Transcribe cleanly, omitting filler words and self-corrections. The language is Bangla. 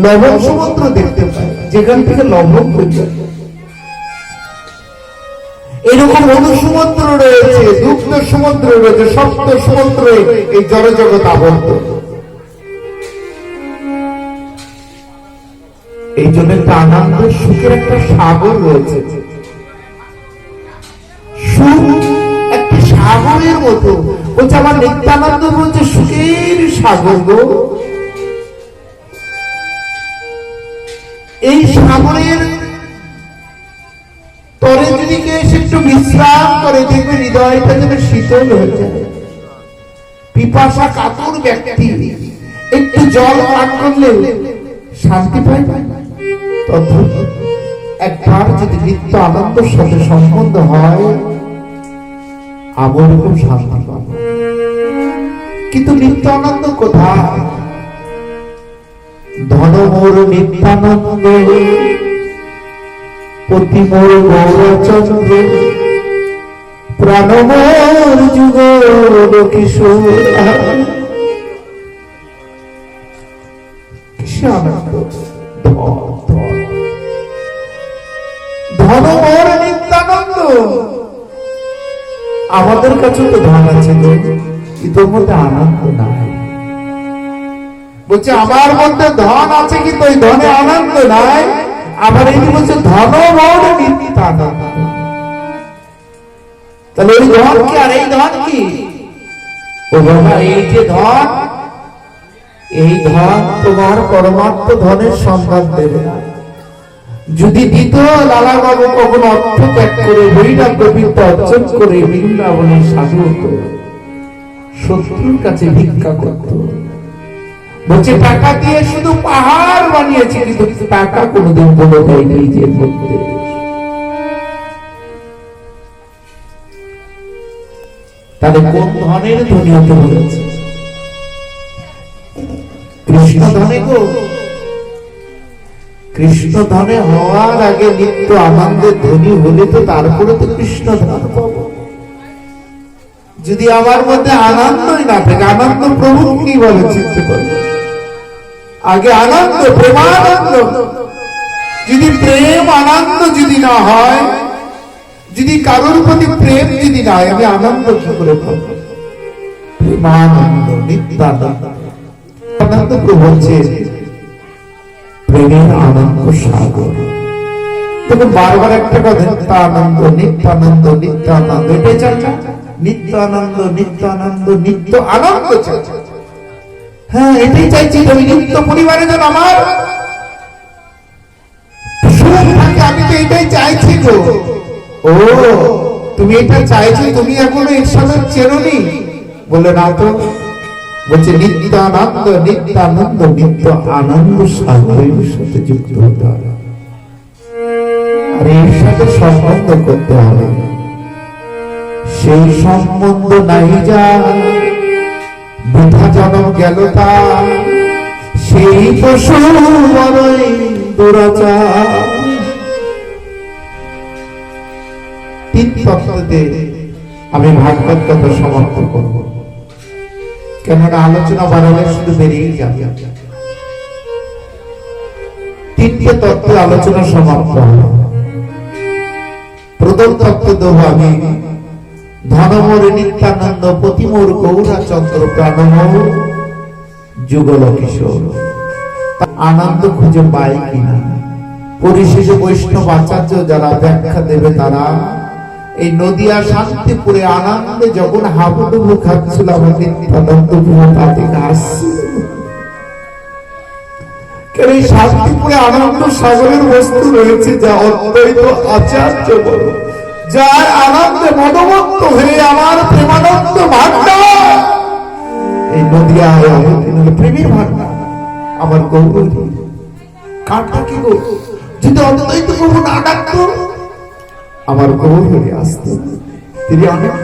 লবণ সমুদ্র দেখতে পায়, যেখান থেকে লবণ তৈরি হয়। এরকম মধু সমুদ্র রয়েছে, দুগ্ধ সমুদ্র রয়েছে, সপ্ত সমুদ্রে এই জড়জগৎ আবদ্ধ। এই জন্য একটা আনন্দ সুখের একটা সাগর রয়েছে। সুখ একটা সাগরের মতো। বলছে আমার নিত্যানন্দ বলছে সুখের সাগর গো। এই সাগরের তরে যদি কেউ এসে একটু বিশ্রাম করে, দেখবে হৃদয়টা যেন শীতল হয়ে যায়। পিপাসা কাতর ব্যক্তি একটু জল পান করলে শান্তি পায়। একবার যদি নিত্য আনন্দের সাথে সম্বন্ধ হয়, আমার খুব শান্তি পাব। কিন্তু নিত্য আনন্দ কোথায়? ধন মোর নিত্যানন্দ, পতি মোর গৌরচন্দ্র, প্রাণ মোর যুগল কিশোর। কিসে আনন্দ? ধন মোর নিত্যানন্দ। আমাদের কাছে তো ধন আছে, কিন্তু মধ্যে আনন্দ নাই। বলছে আমার মধ্যে ধন আছে, কিন্তু ওই ধনে আনন্দ নাই। আবার এই বলছে ধন মোর নিত্যানন্দ। তাহলে ওই ধন কি আর এই ধন কি? ও বাবা, এই যে ধন, এই ধন তোমার পরমাত্ম ধনের সন্ধান দেবে না। যদি দিত, লালা বাবু কখনো অর্থ ত্যাগ করে বৈরাগ্য বিদ্যা অর্জন করে বৃন্দাবনের সাধু হতো, শত্রুর কাছে ভিক্ষা করত। বলছে টাকা দিয়ে শুধু পাহাড় বানিয়েছে, কিন্তু টাকা কোনোদিন বলে দেয়নি নিজের মধ্যে। তাদের কোন ধনের ধনী হতে বলেছে? কৃষ্ণ ধনে গো। কৃষ্ণ ধনে হওয়ার আগে নিত্য আনন্দের ধনী হলে তো তারপরে তো কৃষ্ণ ধন পাবো। যদি আমার মধ্যে আনন্দই না থাকে, আনন্দ প্রভু কি বলে চিন্তা করবে? আগে আনন্দ, প্রেমানন্দ। যদি প্রেম আনন্দ যদি না হয়, যদি কারোর প্রতি প্রেম যদি না হয়, আমি আনন্দ কি করে পাবো? প্রেমানন্দ, নিত্যানন্দ। আনন্দ প্রভু হচ্ছে প্রেমের আনন্দ সাগর। দেখুন বারবার একটা কথা, নিত্যানন্দ, নিত্যানন্দ, নিত্যানন্দ, এটাই চাচা। নিত্য আনন্দ, নিত্য আনন্দ, নিত্য আনন্দ চাচা। হ্যাঁ, এটাই চাইছি। ওই নিত্য পরিবারে যেন আমার সুখ থাকে। আমি তো এটাই চাইছি গো। ও, তুমি এটা চাইছো? তুমি এখনো এর সাথে চেরোনি? বলে না তো। বলছে নিত্য আনন্দ, নিত্য আনন্দ, নিত্য আনন্দ সাগরের সাথে যুক্ত হতে হবে। আর এর সাথে সম্বন্ধ করতে হবে। সেই সম্বন্ধ নাই যা বৃথা জন্ম গেল তা, সেই পশু বড়ই দুরাচার। তিন তত্ত্বতে আমি ভাগবত কথা সমাপ্ত করব, কেননা আলোচনা বাড়ালে শুধু বেরিয়েই যাবে। তিনটে তত্ত্বে আলোচনা সমাপ্ত হল। প্রথম তত্ত্ব দেব আমি, ধনমোর নিত্যানন্দ, পতিমোর গৌরাচন্দ্র, প্রাণমোর যুগল কিশোর। আনন্দ খুঁজে পাই কিনা? পরিশেষে বৈষ্ণব আচার্য যারা ব্যাখ্যা দেবে, তারা এই নদিয়া শান্তিপুরে আনন্দে যখন হাবুডুবু খাচ্ছিল, আমার নিত্যানন্দ তাতে হাসছিল। কেন এই শান্তিপুরে আনন্দ সাগরের বস্তু রয়েছে, যা অদ্বৈত আচার্য বল, যার আনন্দে মনোমত্ত হয়ে আমার প্রেমানন্দ ভান্ডার। এই নদিয়ায় প্রেমের ভান্ডার আমার গৌরী। কারটা কি গো? যদি অদ্বৈত প্রভু না ডাকতো, আমার গৌর হয়ে আসতো। তিনি অনেক